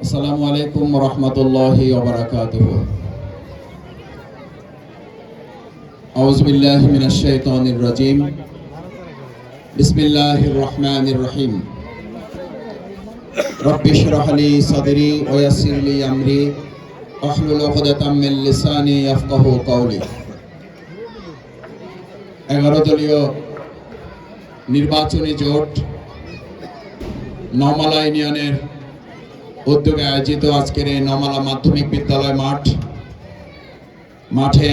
আসসালামু আলাইকুম ওয়া রাহমাতুল্লাহি ওয়া বারাকাতুহু। আউযু বিল্লাহি মিনাশ শাইতানির রাজীম। বিসমিল্লাহির রহমানির রহিম। রব্বি ইশরাহ লি সাদরি ওয়া ইয়াসসির লি আমরি ওয়াহলুল উকদাতাম মিন লিসানি ইয়াফকাহু কওলি। 11 দলীয় নির্বাচনী জোট নওমালা ইউনিয়নের উদ্যোগে আয়োজিত আজকের এই নওমালা মাধ্যমিক বিদ্যালয় মাঠে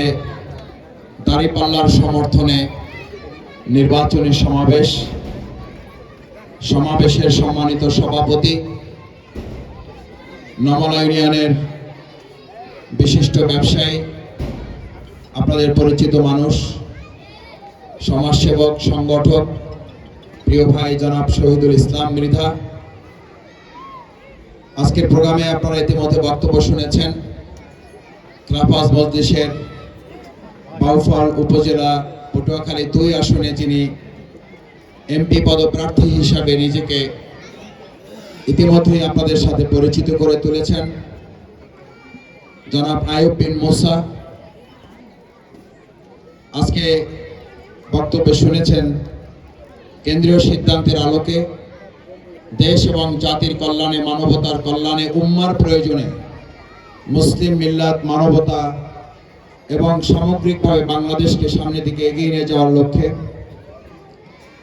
দাঁড়িপাল্লার সমর্থনে নির্বাচনী সমাবেশের সম্মানিত সভাপতি, নওমালা ইউনিয়নের বিশিষ্ট ব্যবসায়ী, আপনাদের পরিচিত মানুষ, সমাজসেবক, সংগঠক, প্রিয় ভাই জনাব শহীদুল ইসলাম মৃধা। আজকের প্রোগ্রামে আপনারা ইতিমধ্যে বক্তব্য শুনেছেন। ক্লাবহাউস মজলিসের বাউফল উপজেলা পটুয়াখালী 2 আসনে যিনি এমপি পদপ্রার্থী হিসাবে নিজেকে ইতিমধ্যেই আপনাদের সাথে পরিচিত করে তুলেছেন, জনাব আইয়ুব বিন মুসা। আজকে বক্তব্য শুনেছেন কেন্দ্রীয় সিদ্ধান্তের আলোকে দেশ এবং জাতির কল্যাণে, মানবতার কল্যাণে, উম্মার প্রয়োজনে, মুসলিম মিল্লাত, মানবতা এবং সামগ্রিকভাবে বাংলাদেশকে সামনের দিকে এগিয়ে নিয়ে যাওয়ার লক্ষ্যে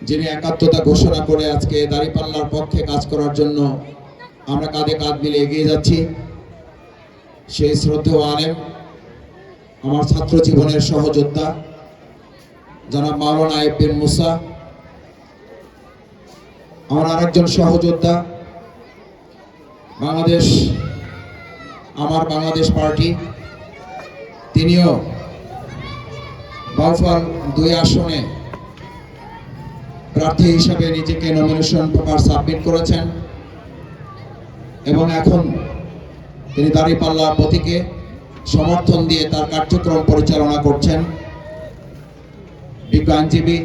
যিনি একাত্মতা ঘোষণা করে আজকে দাঁড়িপাল্লার পক্ষে কাজ করার জন্য আমরা কাঁধে কাঁধ মিলে এগিয়ে যাচ্ছি, সেই শ্রদ্ধেয় আলেম, আমার ছাত্র জীবনের সহযোদ্ধা জনাব মাওলানা আইয়ুব বিন মুসা, আমার আরেকজন সহযোদ্ধা বাংলাদেশ পার্টি, তিনিও বাউফল 2 আসনে প্রার্থী হিসাবে নিজেকে নমিনেশন পেপার সাবমিট করেছেন এবং এখন তিনি দাঁড়িপাল্লা প্রতীকে সমর্থন দিয়ে তার কার্যক্রম পরিচালনা করছেন। বিজ্ঞ আইনজীবী,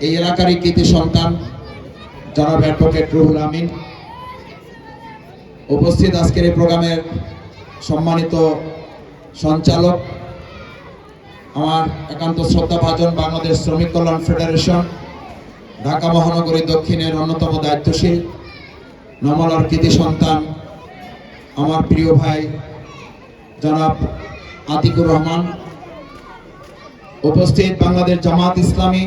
এই এলাকারই কৃতি সন্তান জনাব অ্যাডভোকেট রুহুল আমিন। উপস্থিত আজকের এই প্রোগ্রামের সম্মানিত সঞ্চালক, আমার একান্ত শ্রদ্ধাভাজন বাংলাদেশ শ্রমিক কল্যাণ ফেডারেশন ঢাকা মহানগরী দক্ষিণের অন্যতম দায়িত্বশীল নওমালার কৃতি সন্তান আমার প্রিয় ভাই জনাব আতিকুর রহমান। উপস্থিত বাংলাদেশ জামাত ইসলামী,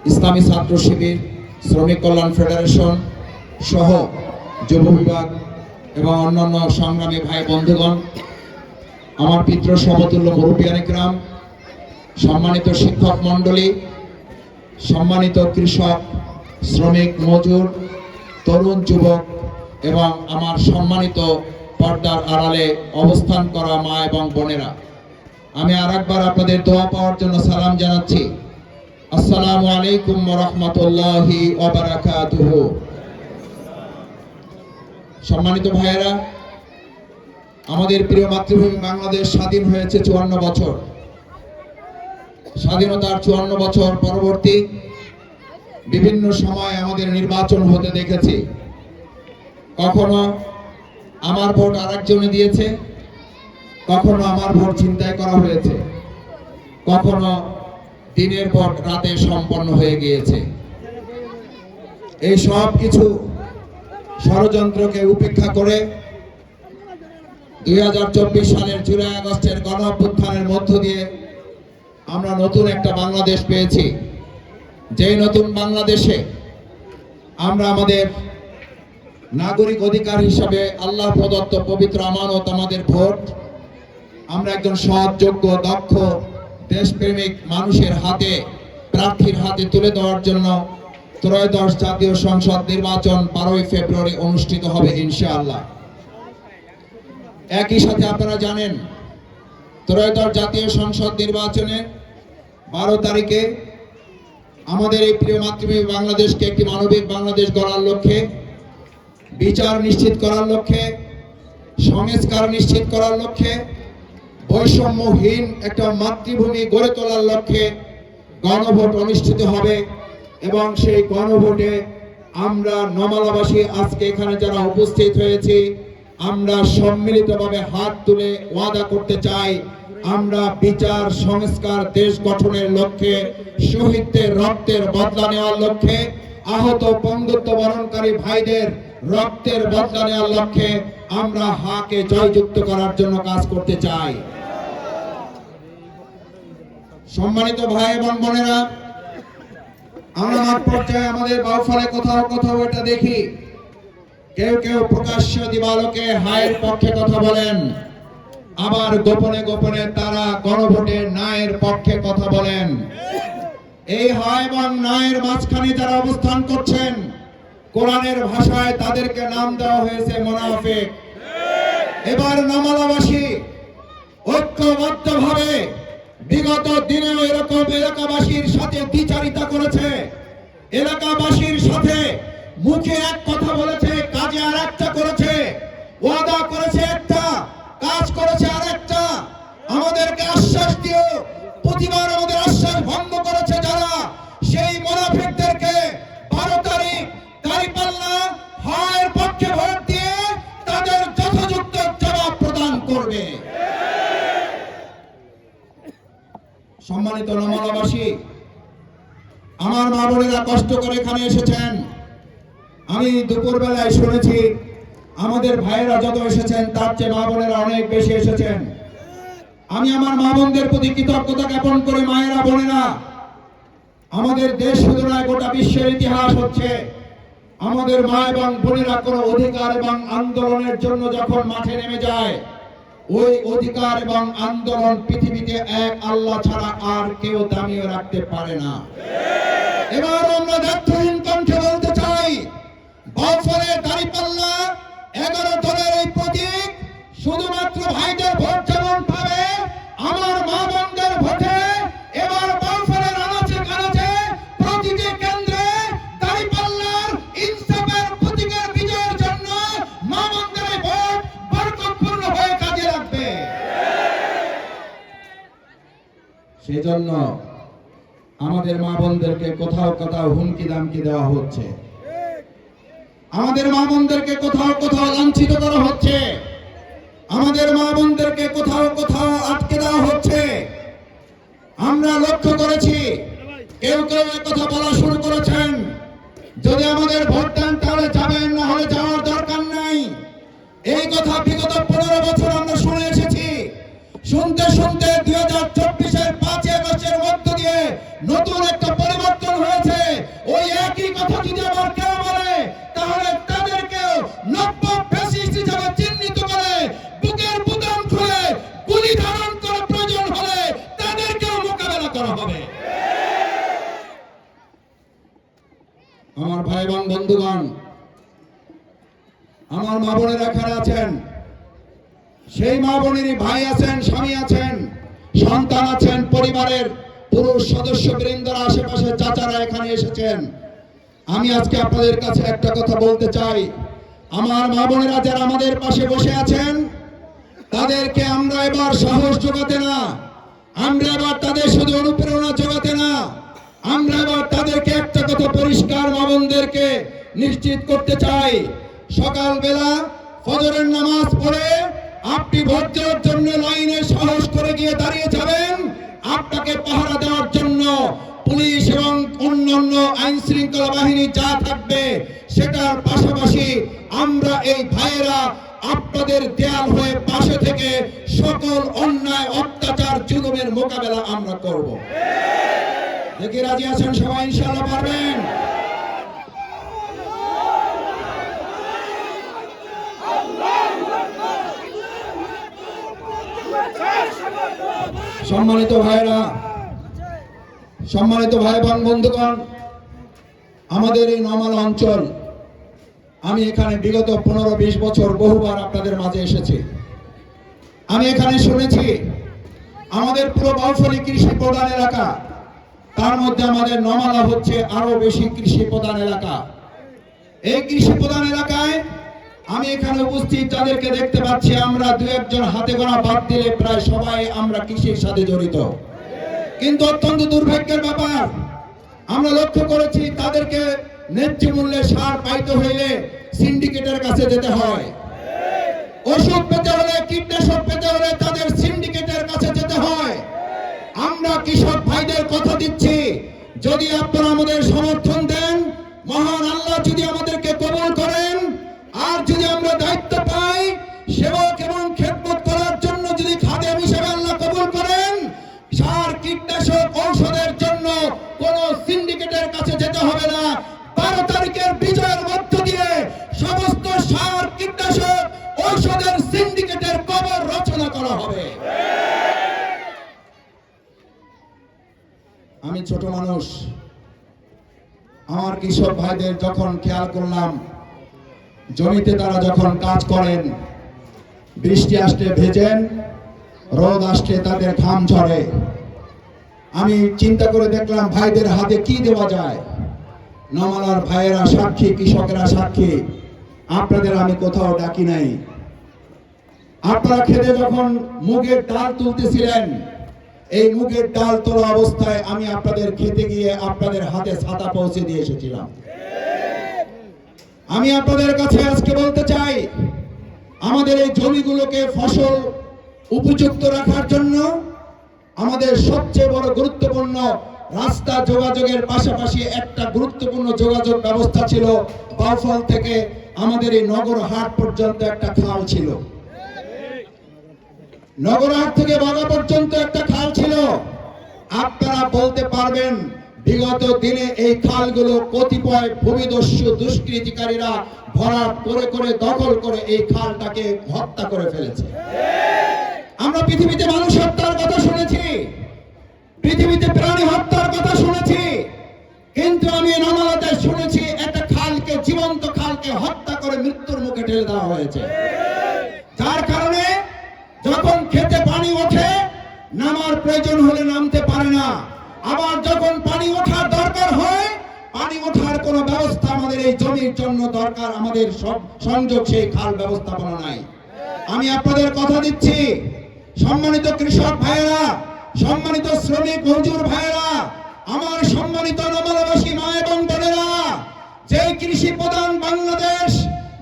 ইসলামী ছাত্র শিবির, শ্রমিক কল্যাণ ফেডারেশন সহ যুব বিভাগ এবং অন্যান্য সংগ্রামী ভাই বন্ধুগণ, আমার পিতৃ সমতুল্য মুরব্বিয়ান ইকরাম, সম্মানিত শিক্ষক মণ্ডলী, সম্মানিত কৃষক, শ্রমিক, মজুর, তরুণ, যুবক এবং আমার সম্মানিত পর্দার আড়ালে অবস্থান করা মা এবং বোনেরা, আমি আরেকবার আপনাদের দোয়া পাওয়ার জন্য সালাম জানাচ্ছি। আসসালামু আলাইকুম ওয়া রাহমাতুল্লাহি ওয়া বারাকাতুহু। সম্মানিত ভাইয়েরা, আমাদের প্রিয় মাতৃভূমি বাংলাদেশ স্বাধীন হয়েছে 54 বছর। স্বাধীনতার 54 বছর পরবর্তী বিভিন্ন সময় আমাদের নির্বাচন হতে দেখেছি। কখনো আমার ভোট আরেকজনে দিয়েছে, কখনো আমার ভোট ছিনতাই করা হয়েছে, কখনো দিনের ভোট রাতে সম্পন্ন হয়ে গিয়েছে। এই সব কিছু ষড়যন্ত্রকে উপেক্ষা করে 2024 সালের জুলাই আগস্টের গণ অভ্যুত্থানের মধ্য দিয়ে আমরা নতুন একটা বাংলাদেশ পেয়েছি। যেই নতুন বাংলাদেশে আমরা আমাদের নাগরিক অধিকার হিসাবে আল্লাহ প্রদত্ত পবিত্র আমানত আমাদের ভোট আমরা একজন সৎ, যোগ্য, দক্ষ, দেশপ্রেমিক মানুষের হাতে, প্রার্থীর হাতে তুলে দেওয়ার জন্য ত্রয়োদশ জাতীয় সংসদ নির্বাচন 12 ফেব্রুয়ারি অনুষ্ঠিত হবে ইনশাআল্লাহ। একই সাথে আপনারা জানেন, ত্রয়োদশ জাতীয় সংসদ নির্বাচনে 12 তারিখে আমাদের এই প্রিয় মাতৃভূমি বাংলাদেশকে একটি মানবিক বাংলাদেশ গড়ার লক্ষ্যে, বিচার নিশ্চিত করার লক্ষ্যে, সংস্কার নিশ্চিত করার লক্ষ্যে, বৈষম্যহীন একটা মাতৃভূমি গড়ে তোলার লক্ষ্যে গণভোট অনুষ্ঠিত হবে এবং সেই গণভোটে আমরা নমালাবাসী আজকে এখানে যারা উপস্থিত হয়েছি, আমরা সম্মিলিতভাবে হাত তুলে ওয়াদা করতে চাই, আমরা বিচার সংস্কার দেশ গঠনের লক্ষ্যে, শহীদদের রক্তের বদলা নেওয়ার লক্ষ্যে, আহত বন্ধুত্ব বরণকারী ভাইদের রক্তের বদলা নেওয়ার লক্ষ্যে আমরা হাকে জয়যুক্ত করার জন্য কাজ করতে চাই। সম্মানিত ভাই এবং বোনেরা, আমরা মাঠ পর্যায়ে আমাদের বাউফলে কোথাও কোথাও এটা দেখি, কেউ কেউ প্রকাশ্য দিবালোকে হায়ের পক্ষে কথা বলেন, আবার গোপনে গোপনে তারা গণভোটের ন্যায়ের পক্ষে কথা বলেন। এই হায় এবং ন্যায়ের মাঝখানে যারা অবস্থান করছেন, কোরআনের ভাষায় তাদেরকে নাম দেওয়া হয়েছে মুনাফিক। এবার নমালাবাসী ঐক্যবদ্ধভাবে বিগত দিনেও এরকম এলাকাবাসীর সাথে দ্বিচারিতা করেছে, এলাকাবাসীর সাথে মুখে এক কথা বলেছে, কাজে আর একটা করেছে, ওয়াদা করেছে একটা, কাজ করেছে আর একটা। আমাদেরকে আশ্বাস দিও, প্রতিবার আমাদের আশ্বাস ভঙ্গ করেছে যারা, সেই মুনাফিকদেরকে 12 তারিখ দাঁড়িপাল্লা হায়ের পক্ষে ভোট দিয়ে তাদের যথাযথ জবাব প্রদান করবে। সম্মানিত নমালাবাসী, আমার মা বোনেরা কষ্ট করে এখানে এসেছেন। আমি দুপুর বেলায় শুনেছি আমাদের ভাইয়েরা যত এসেছেন তার চেয়ে মা বোনেরা অনেক বেশি এসেছেন। আমি আমার মা বোনদের প্রতি কৃতজ্ঞতা জ্ঞাপন করি। মায়েরা, বোনেরা, আমাদের দেশ শুধু নয়, গোটা বিশ্বের ইতিহাস হচ্ছে আমাদের মা এবং বোনেরা কোনো অধিকার এবং আন্দোলনের জন্য যখন মাঠে নেমে যায়, ওই অধিকার এবং আন্দোলন পৃথিবীতে এক আল্লাহ ছাড়া আর কেউ দামিয়ে রাখতে পারে না। এবার আমরা দায়িত্বহীন কণ্ঠে বলতে চাই, বাউফলের দাঁড়িপাল্লা 11 দলের এই প্রতীক শুধুমাত্র ভাইদের ভোট যেমন পাবে, আমার মা বোনদের ভোটে এবার বাউফলের আনাচে কানাচে প্রতিটি কেন্দ্রে দাঁড়িপাল্লার ইনসাফের প্রতীকের বিজয়ের জন্য মা বোনদের ভোট বরকতপূর্ণ হয়ে কাজে লাগবে। সেই জন্য আমাদের মা বোনদেরকে কোথাও কোথাও হুমকি দামকি দেওয়া হচ্ছে, আমাদের মা বোনদেরকে কোথাও কোথাও লাঞ্ছিত করা হচ্ছে, আমাদের মা বোনদেরকে কোথাও কোথাও আটকে দেওয়া হচ্ছে। আমরা লক্ষ্য করেছি কেউ কেউ কথা বলা শুরু করেছেন, যদি আমাদের ভোট দেন তাহলে যাবেন, না হলে যাওয়ার দরকার নাই। এই কথা বিগত 15 বছর আমরা শুনে এসেছি। শুনতে শুনতে 2024-এর 5 আগস্টের মধ্য দিয়ে নতুন একটা পরিবর্তন হয়েছে। ওই একই কথা যদি আবার কেউ বলে, তাহলে তাদেরকেও নব্য ফ্যাসিস্ট হিসেবে চিহ্নিত করে বুকের বুতাম খুলে গুলি ধারণ করা প্রয়োজন হলে তাদেরকেও মোকাবেলা করা হবে। আমার ভাই এবং বন্ধুগণ, আমার মা বোনেরা এখানে আছেন, সেই মা বোনেরই ভাই আছেন, স্বামী আছেন, সন্তান আছেন, পরিবারের পুরুষ সদস্য বৃন্দরা, আশেপাশে চাচারা এখানে এসেছেন। আমি আজকে আপনাদের কাছে একটা কথা বলতে চাই, আমার মা বোনেরা যারা আমাদের পাশে বসে আছেন, তাদেরকে আমরা এবার সাহস যোগাতে না, আমরা এবার তাদের শুধু অনুপ্রেরণা যোগাতে না, আমরা এবার তাদেরকে একটা কথা পরিষ্কার মা বোনদেরকে নিশ্চিত করতে চাই, সকালবেলা ফজরের নামাজ পড়ে আপনি ভোট দেওয়ার জন্য লাইনে সাহস করে গিয়ে দাঁড়িয়ে যাবেন। আপনাকে পাহারা দেওয়ার জন্য পুলিশ এবং অন্যান্য আইন শৃঙ্খলা বাহিনী যা থাকবে, সেটার পাশাপাশি আমরা এই ভাইয়েরা আপনাদের দেয়াল হয়ে পাশে থেকে সকল অন্যায়, অত্যাচার, জুলুমের মোকাবেলা আমরা করব। দেখি রাজি আছেন সবাই? ইনশাআল্লাহ পারবেন। সম্মানিত ভাইরা, সম্মানিত ভাই বোন বন্ধুগণ, আমাদের এই নমাল অঞ্চল, আমি এখানে বিগত 15-20 বছর বহুবার আপনাদের মাঝে এসেছি। আমি এখানে শুনেছি আমাদের পুরো বাউফলী কৃষি প্রধান এলাকা, তার মধ্যে আমাদের নমালা হচ্ছে আরো বেশি কৃষি প্রধান এলাকা। এই কৃষি প্রধান এলাকায় আমি এখানে উপস্থিত যাদেরকে দেখতে পাচ্ছি, আমরা 2-1 হাতে গোনা বাদ দিলে প্রায় সবাই আমরা কৃষির সাথে জড়িত। কিন্তু অত্যন্ত দুর্ভাগ্যের ব্যাপার, আমরা লক্ষ্য করেছি তাদেরকে ন্যায্য মূল্যে সার পাইতে হইলে সিন্ডিকেটের কাছে যেতে হয়। ওষুধ পেতে হলে, কীটনাশক পেতে হলে তাদের সিন্ডিকেটের কাছে যেতে হয়। আমরা কৃষক ভাইদের কথা দিচ্ছি, যদি আপনারা আমাদের সমর্থন দেন, মহান আল্লাহ যদি আমাদেরকে কবুল করেন, আর যদি আমরা দায়িত্ব পাই সেবক এবং খেদমত করার জন্য, যদি খাদেম হিসেবে আল্লাহ কবুল করেন, সার কীটনাশক ঔষধের জন্য কোন সিন্ডিকেটের কাছে যেতে হবে না। 12 তারিখের বিজয়ের মধ্য দিয়ে সমস্ত সার কীটনাশক ঔষধের সিন্ডিকেটের কবর রচনা করা হবে। আমি ছোট মানুষ, আমার কৃষক ভাইদের যখন খেয়াল করলাম জমিতে তারা যখন কাজ করেন, বৃষ্টি আসলে ভেজেন, রোদ আসলে তাদের ঘাম ঝরে, আমি চিন্তা করে দেখলাম ভাইদের হাতে কি দেওয়া যায়। নমালার ভাইয়েরা সাক্ষী, কৃষকেরা সাক্ষী, আপনাদের আমি কোথাও ডাকি নাই। আপনারা খেতে যখন মুগের ডাল তুলতেছিলেন, এই মুগের ডাল তোলা অবস্থায় আমি আপনাদের খেতে গিয়ে আপনাদের হাতে ছাতা পৌঁছে দিয়ে এসেছিলাম। আমি আপনাদের কাছে আজকে বলতে চাই, আমাদের এই জমিগুলোকে ফসল উপযুক্ত রাখার জন্য আমাদের সবচেয়ে বড় গুরুত্বপূর্ণ রাস্তা যোগাযোগের পাশাপাশি একটা গুরুত্বপূর্ণ যোগাযোগ ব্যবস্থা ছিল। বাউফল থেকে আমাদের এই নগরহাট পর্যন্ত একটা খাল ছিল, নগরহাট থেকে বাগা পর্যন্ত একটা খাল ছিল। আপনারা বলতে পারবেন বিগত দিনে এই খালগুলো কতিপয় ভূমিদস্যু দুষ্কৃতিকারীরা ভরাট করে করে দখল করে এই খালটাকে হত্যা করে ফেলেছে। আমরা পৃথিবীতে মানুষ হত্যার কথা শুনেছি, পৃথিবীতে প্রাণী হত্যার কথা শুনেছি, কিন্তু আমি নমালাতে শুনেছি একটা খালকে, জীবন্ত খালকে হত্যা করে মৃত্যুর মুখে ঠেলে দেওয়া হয়েছে। যার কারণে যখন খেতে পানি ওঠে, নামার প্রয়োজন হলে নামতে পারে না, আবার যখন পানি ওঠার দরকার হয়, পানি ওঠার কোনো ব্যবস্থা আমাদের এই জমির জন্য দরকার, আমাদের সব সংযোগ সেই খাল ব্যবস্থাপনা নাই। আমি আপনাদের কথা দিচ্ছি, সম্মানিত কৃষক ভাইয়েরা, সম্মানিত শ্রমিক মজুর ভাইয়েরা, আমার সম্মানিত নমালাবাসী মা এবং বোনেরা, যেই কৃষি প্রধান বাংলাদেশ,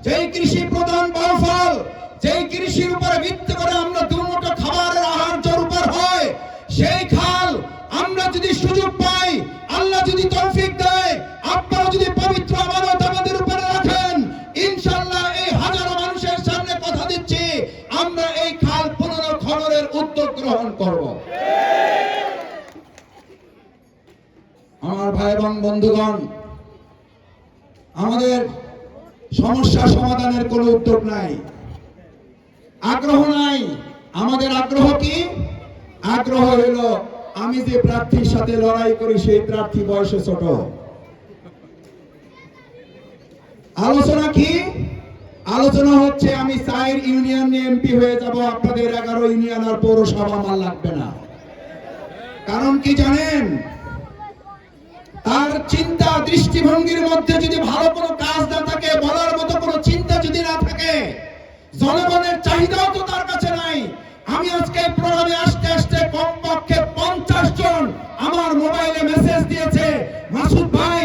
যেই কৃষি প্রধান বাউফল, যেই কৃষির উপরে ভিত্তি করে আমরা দুমুঠো খাবারের আহার্য উপর হয়, সেই খাল আমরা যদি সুযোগ পাই, আল্লাহ যদি তৌফিক দেয়, আপনারা যদি পবিত্র আমানত আমাদের উপরে রাখেন, ইনশাআল্লাহ এই হাজারো মানুষের সামনে কথা দিচ্ছি, আমরা এই খাল পুনরুদ্ধারের উদ্যোগ গ্রহণ করব। আমার ভাই এবং বন্ধুগণ, আমাদের সমস্যা সমাধানের কোনো উদ্যোগ নাই, আগ্রহ নাই। আমাদের আগ্রহ কি? আগ্রহ হলো আমি যে প্রার্থীর সাথে লড়াই করি সেই প্রার্থী বয়সে ছোট। আলোচনা কি? আলোচনা হচ্ছে আমি 4 ইউনিয়ন এমপি হয়ে যাব, আপনাদের 11 ইউনিয়ন আর পৌরসভা আমার লাগবে না। কারণ কি জানেন? তার চিন্তা দৃষ্টিভঙ্গির মধ্যে যদি ভালো কোনো কাজ না থাকে, বলার মতো কোনো চিন্তা যদি না থাকে, জনগণের চাহিদাও তো তার কাছে নাই। আমি আজকে প্রোগ্রামে আসতে আসতে কমপক্ষে 50 জন আমার মোবাইলে মেসেজ দিয়েছে, মাসুদ ভাই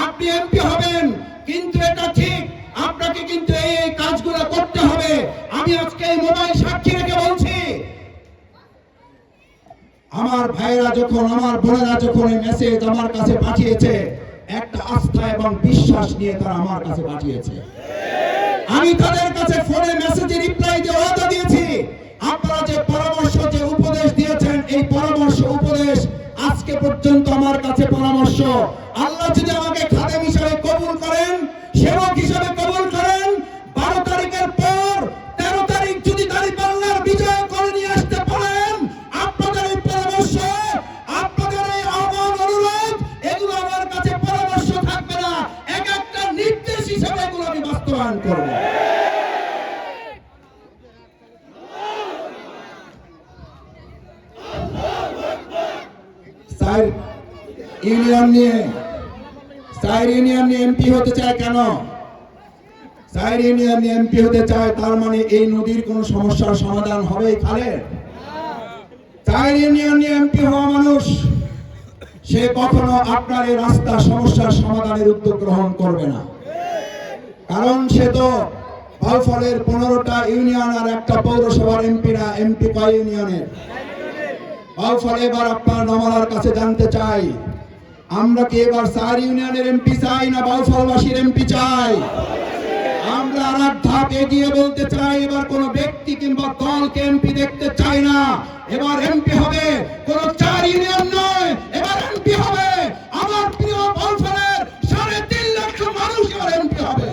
আপনি এমপি হবেন, কিন্তু এটা ঠিক, আপনাকে কিন্তু এই কাজগুলো করতে হবে। আমি আজকে এই মোবাইল সাক্ষী রেখে বলছি, আমার ভাইরা যখন, আমার বোনেরা যখন এই মেসেজ আমার কাছে পাঠিয়েছে, একটা আস্থা এবং বিশ্বাস নিয়ে তারা আমার কাছে পাঠিয়েছে। আমি তাদের কাছে ফোনে মেসেজে রিপ্লাই দিয়ে ওয়াদা দিয়েছি, আপনারা যে পরামর্শ, যে উপদেশ দিয়েছেন, এই পরামর্শ উপদেশ আজকে পর্যন্ত আমার কাছে পরামর্শ। আল্লাহ যদি আমাকে খাদেম হিসেবে কবুল করেন, সেবক হিসেবে কবুল করেন, 12 তারিখের পর 13 তারিখ যদি দাঁড়িপাল্লার বিজয় করে নিয়ে আসতে পারেন, আপনাদের এই পরামর্শ, আপনাদের এই আহ্বান, অনুরোধ, এগুলো আমার কাছে পরামর্শ থাকবে না, এক একটা নির্দেশ হিসেবে এগুলো আমি বাস্তবায়ন করব। ইউনিয়ন নিয়ে এমপি হতে চায় কেন? 4 ইউনিয়ন নিয়ে এমপি হতে চায়, তার মানে এই নদীর কোন সমস্যার সমাধান হবে এই খালের? 4 ইউনিয়ন নিয়ে এমপি হওয়া মানুষ সে কখনো আপনার এই রাস্তা সমস্যার সমাধানের উদ্যোগ গ্রহণ করবে না। কারণ সে তো বাউফলের 15টা ইউনিয়ন আর একটা পৌরসভার এমপি কয় ইউনিয়নের? বাউফল এবার আপনার নমলার কাছে জানতে চাই, আমরা কি এবার 4 ইউনিয়নের এমপি চাই না বাউফলবাসীর এমপি চাই? আমরা আর এক ধাপ এগিয়ে বলতে চাই, এবার কোন ব্যক্তি কিংবা দলকে এমপি দেখতে চাই না। এবার এমপি হবে কোন 4 ইউনিয়ন নয়, এবার এমপি হবে আমার প্রিয় বাউফলের 3.5 লক্ষ মানুষ এবার এমপি হবে।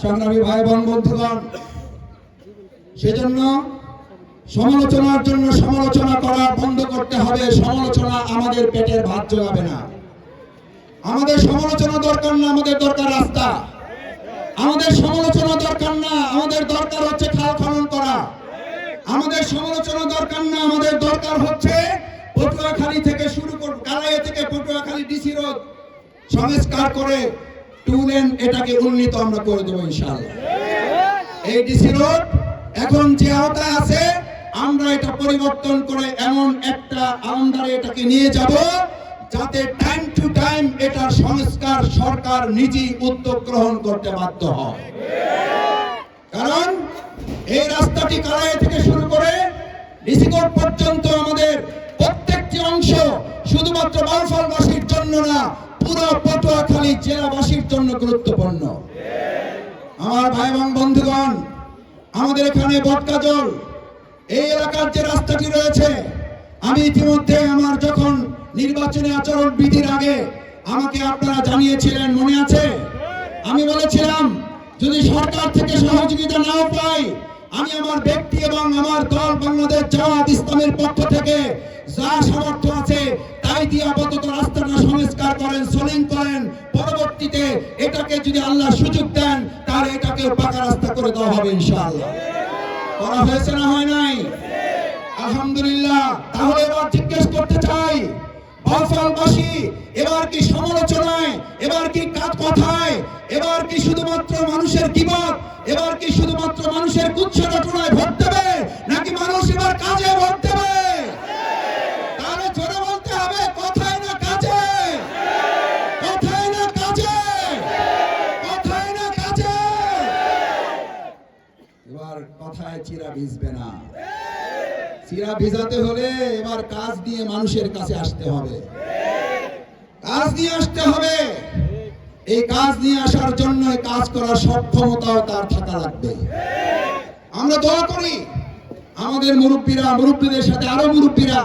সংগ্রামী ভাই বোন বন্ধুগণ, সেজন্য সমালোচনার জন্য সমালোচনা করা বন্ধ করতে হবে। সমালোচনা আমাদের পেটের ভাত জোগাবে না। আমাদের সমালোচনা দরকার না, আমাদের দরকার রাস্তা। আমাদের সমালোচনা দরকার না, আমাদের দরকার হচ্ছে খাল খনন করা। আমাদের সমালোচনা দরকার না, আমাদের দরকার হচ্ছে পটুয়াখালী থেকে শুরু করে কালাইয়া থেকে পটুয়াখালী ডিসি রোড সংস্কার করে 2 লেন এটাকে উন্নীত আমরা করে দেবো ইনশাআল্লাহ। এই ডিসি রোড এখন যে আওতায় আছে আমরা এটা পরিবর্তন করে এমন একটা আন্দারে এটাকে নিয়ে যাব যাতে টাইম টু টাইম এটার সংস্কার সরকার নিজেই উদ্যোগ গ্রহণ করতে বাধ্য হয়। কারণ এই রাস্তাটি কালাইয়া থেকে শুরু করে ডিসি কোর্ট পর্যন্ত আমাদের প্রত্যেকটি অংশ শুধুমাত্র বাউফলবাসীর জন্য না, পুরো পটুয়াখালী জেলাবাসীর জন্য গুরুত্বপূর্ণ। আমার ভাই এবং বন্ধুগণ, আমাদের এখানে বটকাজল এই এলাকার যে রাস্তাটি রয়েছে, আমি ইতিমধ্যে আমার যখন নির্বাচনী আচরণ বিধির আগে আমাকে আপনারা জানিয়েছিলেন, মনে আছে? আমি বলেছিলাম যদি সরকার থেকে সহযোগিতা নাও পাই, আমি আমার ব্যক্তি এবং আমার দল বাংলাদেশ জামাত ইসলামের পক্ষ থেকে যা সামর্থ্য আছে তাই দিয়ে আপাতত রাস্তাটা সংস্কার করেন, সলিং করেন। পরবর্তীতে এটাকে যদি আল্লাহ সুযোগ দেন তাহলে এটাকে পাকা রাস্তা করে দেওয়া হবে ইনশাআল্লাহ। করা হয়েছে না হয় নাই? আলহামদুলিল্লাহ। তাহলে এবার জিজ্ঞেস করতে চাই, বাউফলবাসী এবার কি সমালোচনায়, এবার কি কথায়, এবার কি শুধুমাত্র মানুষের গীবত, এবার কি শুধুমাত্র মানুষের কুৎসা রটনায় ভোট দেবে, নাকি মানুষ এবার কাজে ভোট দেবে? তাহলে জোরে বলতে হবে, কথায় না কাজে, কথায় না কাজে, কথায় না কাজে। এবার কথায় চিরা ভিজবে না। চিরা ভিজাতে হলে এবার কাজ দিয়ে মানুষের কাছে আসতে হবে, কাজ নিয়ে আসতে হবে। এই কাজ নিয়ে আসার জন্য কাজ করার সক্ষমতাও তার থাকা লাগবে। আমরা দোয়া করি আমাদের মুরব্বীদের সাথে আরো মুরব্বীরা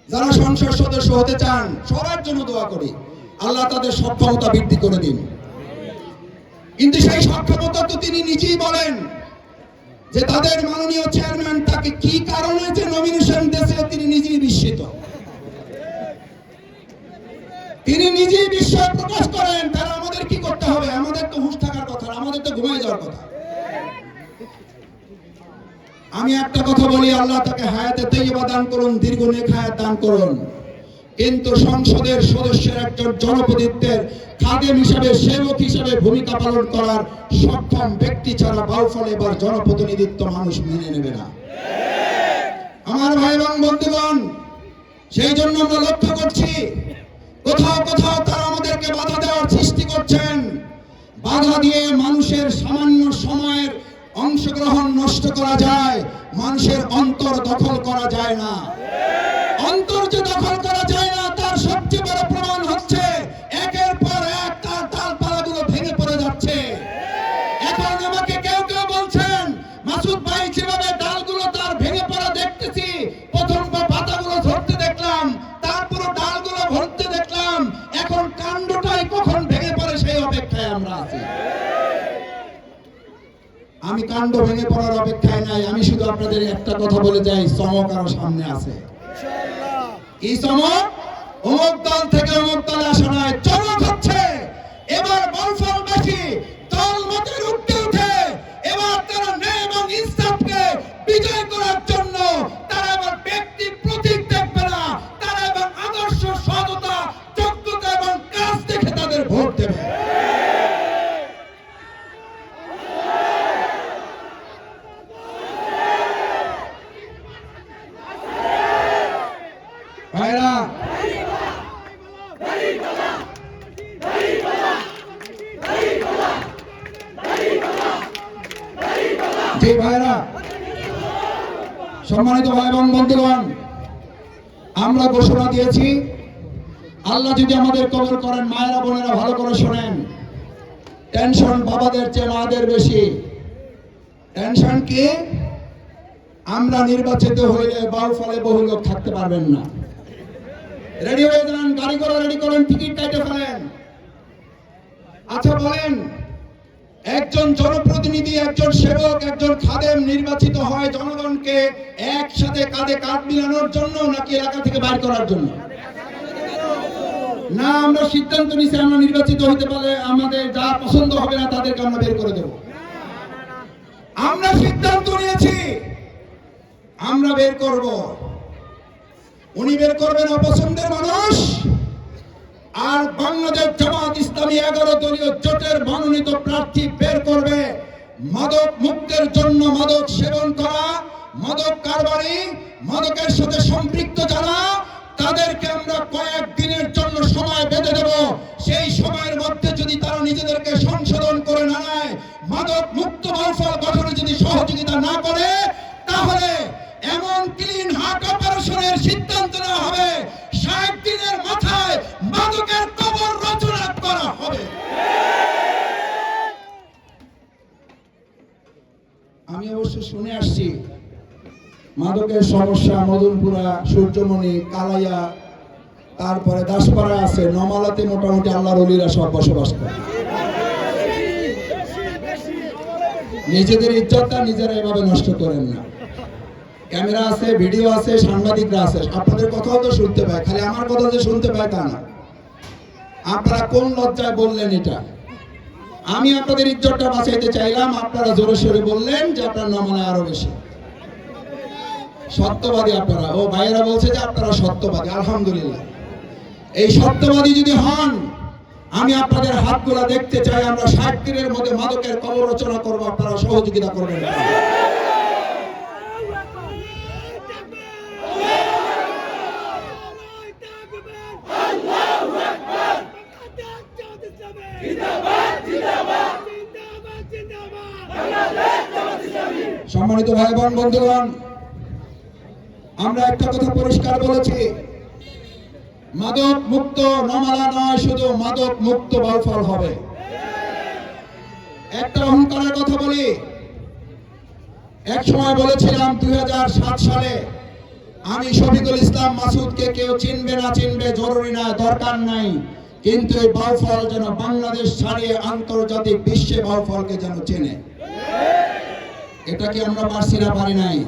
যারা সংসদ সদস্য হতে চান সবার জন্য দোয়া করি, আল্লাহ তাদের সক্ষমতা বৃদ্ধি করে দিন। কিন্তু সেই সক্ষমতা তো তিনি নিজেই বলেন যে তাদের মাননীয় চেয়ারম্যান তাকে কি কারণে যে নমিনেশন দিয়েছে তিনি নিজেই বিস্মিত, তিনি নিজেই বিস্ময় প্রকাশ করেন। তারা আমাদের কি করতে হবে? আমাদের তো হুঁশ থাকার কথা, আমাদের তো ঘুমায় যাওয়ার কথা। আমি একটা কথা বলি, আল্লাহ তাকে হায়াতে তৈয়বা দান করুন, দীর্ঘ নেক হায়াত দান করুন। কিন্তু সংসদের সদস্যের একজন জনপ্রতিনিধিত্বের খাদেম হিসাবে, সেবক হিসাবে ভূমিকা পালন করার সক্ষম ব্যক্তি ছাড়া বাউফল এবার জনপ্রতিনিধিত্ব মানুষ মেনে নেবে না। আমার ভাই এবং বন্ধুগণ, সেই জন্য আমরা লক্ষ্য করছি কোথাও কোথাও তারা আমাদেরকে বাধা দেওয়ার সৃষ্টি করছেন। বাধা দিয়ে মানুষের সামান্য সময়ের অংশগ্রহণ নষ্ট করা যায়, মানুষের অন্তর দখল করা যায় না। অন্তর যে দখল করা যায় না তার সবচেয়ে বড় প্রমাণ হচ্ছে একের পর এক তার ডালপালাগুলো ভেঙে পড়ে যাচ্ছে। এখন আমাকে কেউ কেউ বলছেন, মাসুদ ভাই যেভাবে ডালগুলো তার ভেঙে পড়া দেখতেছি, প্রথম পাতাগুলো ধরতে দেখলাম, তারপর ডালগুলো ভরতে দেখলাম, এখন কাণ্ডটাই কখন ভেঙে পড়ে সেই অপেক্ষায় আমরা আছি। আমি কাণ্ড ভেঙে পড়ার অপেক্ষায় নাই। আমি শুধু আপনাদের একটা কথা বলে যাই, চমক আরো সামনে আছে। কি চমক? অমুক দল থেকে অমুক দলে আসা নয়, চমক হচ্ছে এবার বাউফলবাসী দল মতের উঠে উঠে এবার তারা ন্যায় এবং ইনসাফকে বিজয় করার জন্য তারা এবার ব্যক্তি প্রতীক দেখবে না, তারা এবং আদর্শ, সততা, যোগ্যতা এবং কাজ দেখে তাদের জি ভাইরা, সম্মানিত ভাই এবং বন্ধুগণ, আমরা ঘোষণা দিয়েছি আল্লাহ যদি আমাদের কবুল করেন, মায়েরা বোনেরা ভালো করে শোনেন, টেনশন বাবাদের চেয়ে মাদের বেশি। টেনশন কি? আমরা নির্বাচিত হইলে বাউফলে বহু লোক থাকতে পারবেন না। রেডি হয়ে যান, গাড়ি করে রেডি করেন, টিকিট কেটে ফেলেন। আচ্ছা বলেন, একজন জনপ্রতিনিধি, একজন সেবক, একজন খাদেম নির্বাচিত হয় জনগণকে একসাথে কাঁধে কাঁধ মিলানোর জন্য নাকি এলাকা থেকে বাইর করার জন্য? না, আমরা সিদ্ধান্ত নিছি আমরা নির্বাচিত হইতে পারলে আমাদের যা পছন্দ হবে না তাদেরকে আমরা বের করে দেব। আমরা সিদ্ধান্ত নিয়েছি আমরা বের করব। উনি বের করবেন অপছন্দের মানুষ, আর বাংলাদেশ জামাত ইসলামী 11 দলীয় জোটের মনোনীত প্রার্থী বের করবে মাদক মুক্তের জন্য। মাদক সেবন করা, মাদক কারবারি, মাদকের সাথে সম্পৃক্ত যারা, তাদেরকে আমরা কয়েকদিনের জন্য সময় বেঁধে দেব। সেই সময়ের মধ্যে যদি তারা নিজেদেরকে সংশোধন করে না নেয়, মাদক মুক্ত বাউফল গঠনে যদি সহযোগিতা না করে, তাহলে এমন ক্লিন হার্ট অপারেশনের সিদ্ধান্ত নেওয়া হবে 60 দিনের মাথায় মাদকের কবর রচনা করা হবে। আমি অবশ্য শুনে আসছি মাদকের সমস্যা মদনপুরা, সূর্যমণি, কালাইয়া, তারপরে দাসপাড়া আছে, নমালাতে মোটামুটি আল্লাহর ওলিরা সব বসবাস করে। নিজেদের ইজ্জতটা নিজেরা এভাবে নষ্ট করেন না। ক্যামেরা আছে, ভিডিও আছে, সাংবাদিকরা আছে, আপনাদের কথাও তো শুনতে পায়, খালি আমার কথা যে শুনতে পায় তা না। আপনারা কোন লজ্জায় বললেন এটা? আমি আপনাদের ইজ্জতটা বাঁচাইতে চাইলাম, আপনারা জোরে সোরে বললেন যে আপনার নমুনা আরো বেশি সত্যবাদী। আপনারা, ও ভাইয়েরা বলছে যে আপনারা সত্যবাদী, আলহামদুলিল্লাহ। এই সত্যবাদী যদি হন, আমি আপনাদের হাতগুলা দেখতে চাই। আমরা 60 দিনের মধ্যে মাদকের কবর রচনা করবো, আপনারা সহযোগিতা করবেন। সম্মানিত ভাই বোন বন্ধুগণ, আমরা একটা কথা পরিষ্কার বলেছি, মাদক মুক্ত নমালা নয়, শুধু মাদক মুক্ত বাউফল হবে। একটা অহংকারের কথা বলি, এক সময় বলেছিলাম 2007 সালে, আমি শফিকুল ইসলাম মাসুদকে কেউ চিনবে না চিনবে জরুরি না, দরকার নাই, কিন্তু এই বাউফল যেন বাংলাদেশ ছাড়িয়ে আন্তর্জাতিক বিশ্বে বাউফলকে যেন চেনে। এটা কি আমরা পারছি না? পারি নাই।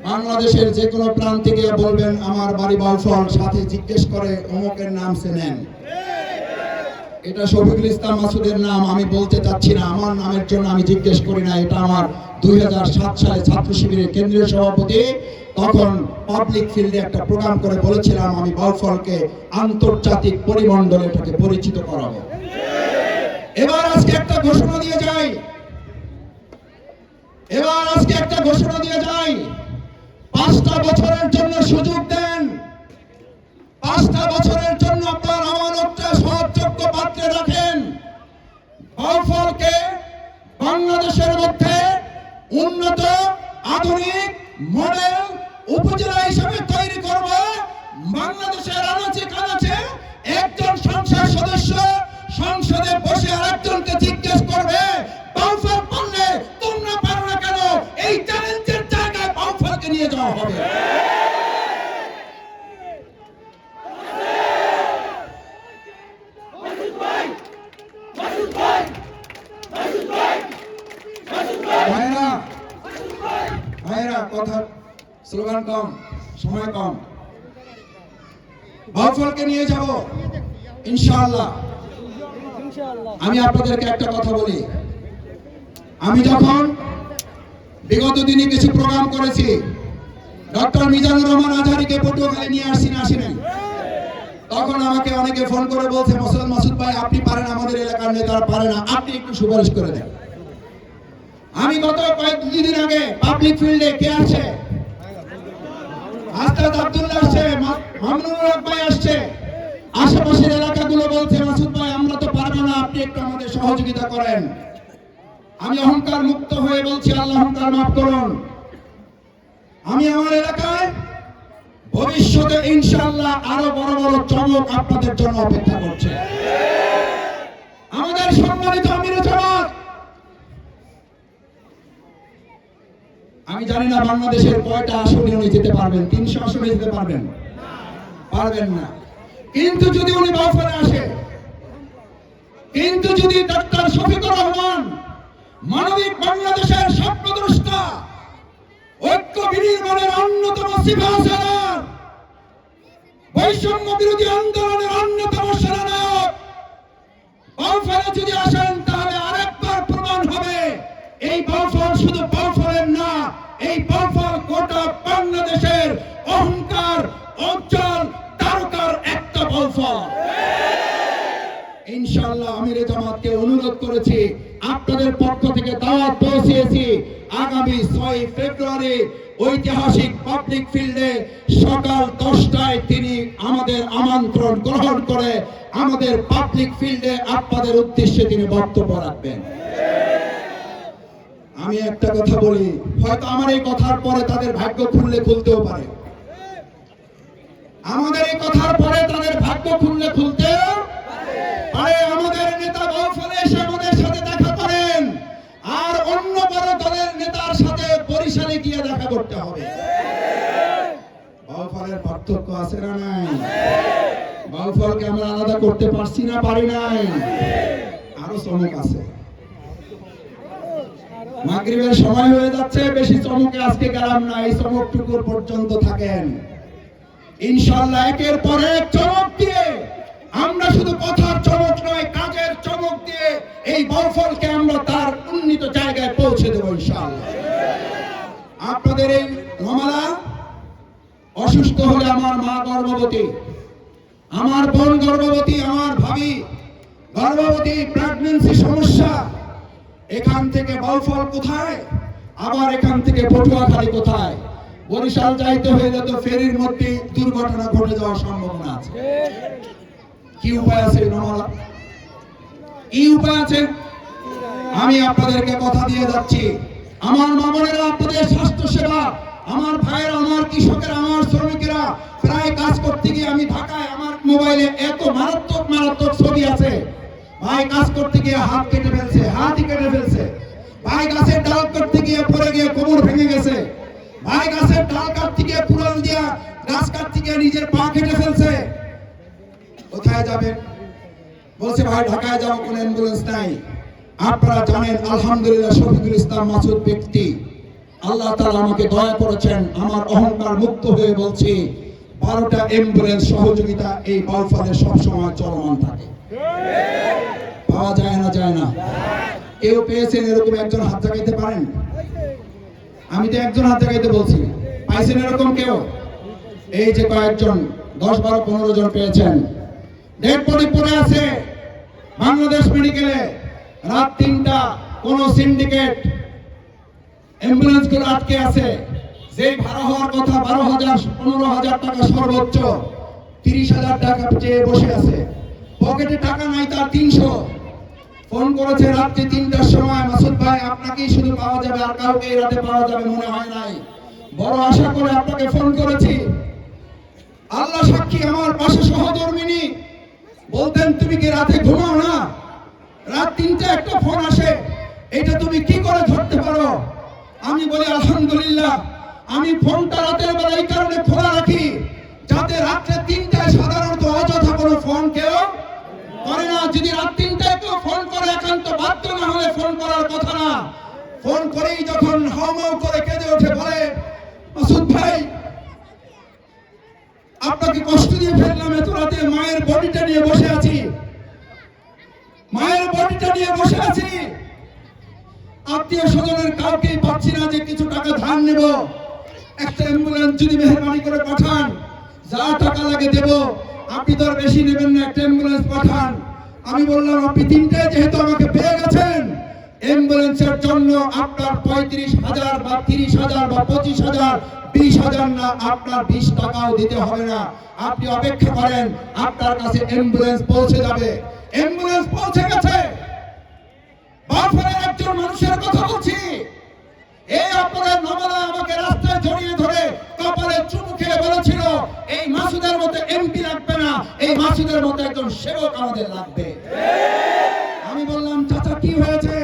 বাংলাদেশের যে কোনো প্রান্তে গিয়ে বলবেন আমার বাড়ি বাউফল, সাথে জিজ্ঞেস করে অমুকের নাম চেনেন? এটা শফিকুল ইসলাম মাসুদের নাম, আমি বলতে চাচ্ছি না, আমার নামের জন্য আমি জিজ্ঞেস করি না। এটা আমার 2007 সালে ছাত্র শিবিরের কেন্দ্রীয় সভাপতি, তখন পাবলিক ফিল্ডে একটা প্রোগ্রাম করে বলেছিলাম আমি বাউফলকে আন্তর্জাতিক পরিমণ্ডলে এটাকে পরিচিত করাবো। এবার আজকে একটা ঘোষণা দিয়ে যাই, 5টা বছরের জন্য সুযোগ দেন। 5টা বছরের জন্য আপনার আমানতটা সৎযোগ্য পাত্রে রাখেন। বাউফলকে বাংলাদেশের মধ্যে উন্নত আধুনিক মডেল উপজেলা হিসেবে তৈরি করব। বাংলাদেশের আনাচে কানাচে একজন সংসদ সদস্য সংসদে বসে আরেকজনকে জিজ্ঞেস করবে বাউফল পারলে তোমরা পারো না কেন? এই চ্যালেঞ্জের জায়গায় বাউফলকে নিয়ে যাওয়া হবে। ভাইরা, কথা স্লোগান কম, সময় কম। বাউফলকে নিয়ে যাব ইনশাআল্লাহ। আমি আপনাদেরকে একটা কথা বলি, আমি যখন বিগত দিনে কিছু প্রোগ্রাম করেছি, ডক্টর মিজানুর রহমান আজহারীকে পটুয়াখালী নিয়ে আসি নাই, তখন আমাকে অনেকে ফোন করে বলছে মাসুদ ভাই আপনি পারেন, আমাদের এলাকার নেতারা পারে না, আপনি একটু সুপারিশ করে দেন। আমি গত কয়েকদিন আগে পাবলিক ফিল্ডে কে আসছে, আস্তাদ আব্দুল্লাহ আসছে, মামুনুর হক ভাই আসছে, আশেপাশের এলাকাগুলো বলছে মাসুদ ভাই আমরা তো পারবো না, আপনি একটু আমাদের সহযোগিতা করেন। আমি অহংকার মুক্ত হয়ে বলছি, আল্লাহ অহংকার মাফ করুন। আমি আমার এলাকায় ভবিষ্যতে ইনশাআল্লাহ আরো বড় বড় চমক আপনাদের জন্য অপেক্ষা করছে। আমাদের সম্মানিত আমিরে জামাত, আমি জানি না বাংলাদেশের কয়টা আসনে উনি যেতে পারবেন, 300 আসনে যেতে পারবেন? পারবেন না। কিন্তু যদি উনি বাউফলে আসে, কিন্তু যদি ডাক্তার শফিকুর রহমান মানবিক বাংলাদেশের স্বপ্নদ্রষ্টা, ঐক্য বিনির্মাণের অন্যতম সিপাহসালার, বৈষম্য বিরোধী আন্দোলনের অন্যতম সেনানায়ক বাউফলে যদি আসেন, তাহলে আরেকবার প্রমাণ হবে এই বাউফল শুধু বাউফলের না, এই বাউফল গোটা বাংলাদেশের অহংকার, অঞ্চল, তারকার একটা বাউফল। ইনশাআল্লাহ আমিরে জামাতকে অনুরোধ করেছি, আপনাদের পক্ষ থেকে দাওয়াত পৌঁছেছি, আগামী 6 ফেব্রুয়ারি ঐতিহাসিক পাবলিক ফিল্ডে সকাল 10টায় তিনি আমাদের আমন্ত্রণ গ্রহণ করে আমাদের পাবলিক ফিল্ডে আপনাদের উদ্দেশ্যে তিনি বক্তব্য রাখবেন। আমি একটা কথা বলি, হয়তো আমার এই কথার পরে তাদের ভাগ্য খুলতেও পারে, আমাদের এই কথার পরে তাদের ভাগ্য খুলতেও পারে। আমাদের নেতা বাউফলে এসে আমাদের সাথে দেখা করেন, আর অন্য বড় দলের নেতার সাথে বরিশালে গিয়ে দেখা করতে হবে। বাউফলের পার্থক্য আছে না নাই? বাউফলকে আমরা আলাদা করতে পারছি না, পারি নাই? আরো চমক আছে। মাগরিবের সময় হয়ে যাচ্ছে, বেশি চমকে আজকে গেলাম না, এই চমকটুকুর পর্যন্ত থাকেন। ইনশাআল্লাহ একের পর এক চমক দিয়ে, আমরা শুধু কথার চমক নয়, কাজের চমক দিয়ে এই বাউফলকে আমরা তার উন্নীত জায়গায় পৌঁছে দেব ইনশাআল্লাহ। আপনাদের এই রমালা অসুস্থ হলে, আমার মা গর্ভবতী, আমার বোন গর্ভবতী, আমার ভাবি গর্ভবতী, প্রেগন্যান্সি সমস্যা, এখান থেকে বাউফল কোথায়, আবার এখান থেকে পটুয়াখালী কোথায়, বরিশাল যাইতে হয়ে যেত ফেরির মধ্যে দুর্ঘটনা ঘটে যাওয়ার সম্ভাবনা আছে। কি উপায় আছে রমালা? কি উপায় আছে? আমি আপনাদেরকে কথা দিয়ে যাচ্ছি, আমার মামনেরা আপনাদের স্বাস্থ্য সেবা, আমার ভাইয়েরা, আমার কৃষকেরা, আমার শ্রমিকেরা প্রায় কাজ করতে গিয়ে, আমি ঢাকায়, আমার মোবাইলে এত মারাত্মক মারাত্মক ছবি আছে, ভাই কাজ করতে গিয়ে হাত কেটে ফেলছে, হাতই কেটে ফেলছে, ভাই গাছের ডাল কাটতে গিয়ে পড়ে গিয়ে কোমর ভেঙে গেছে, ভাই গাছের ডাল কাটতে গিয়ে কুড়াল দিয়া গাছ কাটতে গিয়ে নিজের পা কেটে ফেলছে। কোথায় যাবেন? বলছে ভাই ঢাকায় যাবো, কোনো অ্যাম্বুলেন্স নাই। আপনারা জানেন আলহামদুলিল্লাহ শফিকুল ইসলাম মাসুদ ব্যক্তি, আল্লাহ তাআলা আমাকে দয়া করেছেন, আমার অহংকার মুক্ত হয়ে বলছি 12টা অ্যাম্বুলেন্স সহযোগিতা এই বাউফলে সবসময় চলমান থাকে। পাওয়া যায় না? যায় না? কেউ পেয়েছেন এরকম একজন হাত জাগাইতে পারেন? আমি তো একজন হাত জাগাইতে বলছি, পাইছেন এরকম কেউ? এই যে কয়েকজন 10, 12, 15 জন পেয়েছেন। ডেড বডি পড়ে আছে বাংলাদেশ মেডিকেলে, রাত 3টা, কোন সিন্ডিকেট অ্যাম্বুলেন্স গুলো আটকে আছে, যে ভাড়া হওয়ার কথা 12,000, 15,000 টাকা সর্বোচ্চ, 30,000 টাকা চেয়ে বসে আছে, পকেটে টাকা নাই তার 300। ফোন করেছে রাত্রি 3টার সময়, মাসুদ ভাই আপনাকেই শুধু পাওয়া যাবে, আর কাউকে এই রাতে পাওয়া যাবে মনে হয় নাই, বড় আশা করে আপনাকে ফোন করেছি। আল্লাহ সাক্ষী, আমার পাশে সহধর্মিনী বলতেন তুমি কি রাতে ঘুমাও না? রাত 3টা একটা ফোন আসে, এটা তুমি কি করে ধরতে পারো? আমি বলি আলহামদুলিল্লাহ, আমি ফোনটা রাতের বেলা এই কারণে খোলা রাখি, যাতে রাত্রে 3টায় সাধারণত অযথা কোনো ফোন কেউ করে না। যদি রাত 3টায় কেউ ফোন করে, একান্ত বাধ্য না হলে ফোন করার কথা না, ফোন করেই যখন হাউমাউ করে কেঁদে ওঠে, বলে মাসুদ ভাই আপনাকে কষ্ট দিয়ে ফেললাম, এত রাতে মায়ের বডিটা নিয়ে বসে আছি, মায়ের বডিটা নিয়ে বসে আছি, আত্মীয় স্বজনের কাউকেই পাচ্ছি না যে কিছু টাকা ধার নেব, একটা অ্যাম্বুলেন্স যদি মেহেরবানি করে পাঠান, যা টাকা লাগে দেব, আপনি তো আর বেশি নেবেন না, একটা অ্যাম্বুলেন্স পাঠান। আমি বললাম আপনি 3টায় যেহেতু আমাকে পেয়ে গেছেন, অ্যাম্বুলেন্সের জন্য আপনার 35,000 বা 30,000 বা 25,000, 20,000 না, আপনার 20 টাকাও দিতে হবে না, আপনি অপেক্ষা করেন, আপনার কাছে অ্যাম্বুলেন্স পৌঁছে যাবে। অ্যাম্বুলেন্স পৌঁছে গেছে। বাউফলের একজন মানুষ মানুষের কথা বলছি। এই আপনাদের নবলা আমাকে রাস্তায় জড়িয়ে ধরে কপালে চুমু খেয়ে বলেছিল এই মাসুদের মতো এমপি লাগবে না, এই মাসুদের মতো একজন সেবক আমাদের লাগবে। আমি বললাম চাচা কি হয়েছে?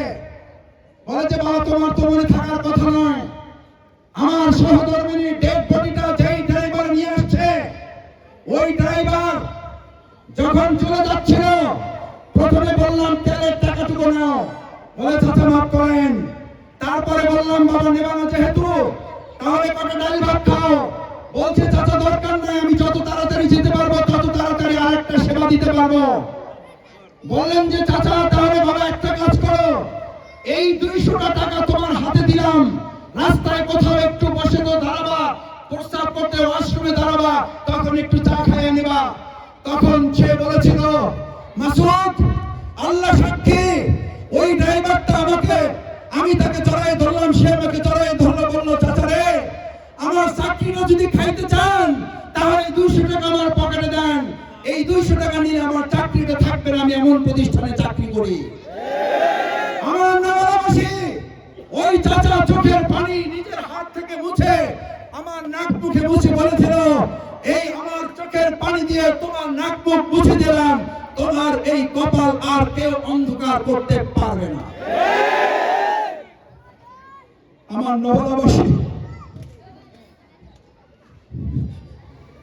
বলে যে বাবা তোমার তো মনে থাকার কথা নয়, আমার সহধর্মিনী ডেড বডিটা যেই ড্রাইভার নিয়ে আসছে, ওই ড্রাইভার যখন চলে যাচ্ছিল প্রথমে বললাম তেলের টাকাটুকু নাও, বলে চাচা মাফ করেন। তারপরে বললাম বাবা নেবা না যেহেতু তাহলে কটা ডাল ভাত খাও, বলছে চাচা দরকার নাই, আমি যত তাড়াতাড়ি যেতে পারবো তত তাড়াতাড়ি আরেকটা সেবা দিতে পারবো। বললেন যে চাচা তাহলে বাবা একটা কাজ করো, এই 200 টাকা তোমার হাতে দিলাম, রাস্তায় কোথাও একটু বসে তো দাঁড়াবা, প্রস্রাব করতে ওয়াশরুমে দাঁড়াবা, তখন একটু চা খাইয়ে নিবা। তখন সে বলেছিল মাসুদ আল্লাহ সাক্ষী ওই ড্রাইভারটা আমাকে, আমি তাকে জড়াই ধরলাম, সে আমাকে জড়াই ধরলো, বললো চাচা রে আমার চাকরিটা যদি খাইতে চান তাহলে 200 টাকা আমার পকেটে দেন, এই 200 টাকা নিয়ে আমার চাকরিটা থাকবে না, আমি এমন প্রতিষ্ঠানে চাকরি করি। আমার নগরবাসী ওই চাচা চোখের পানি নিজের হাত থেকে মুছে আমার নাক মুখে মুছে বলেছিল এই আমার চোখের পানি দিয়ে তোমার নাক মুখ মুছে দিলাম, তোমার এই কপাল আর কেউ অন্ধকার করতে পারবে না। আমার নগরবাসী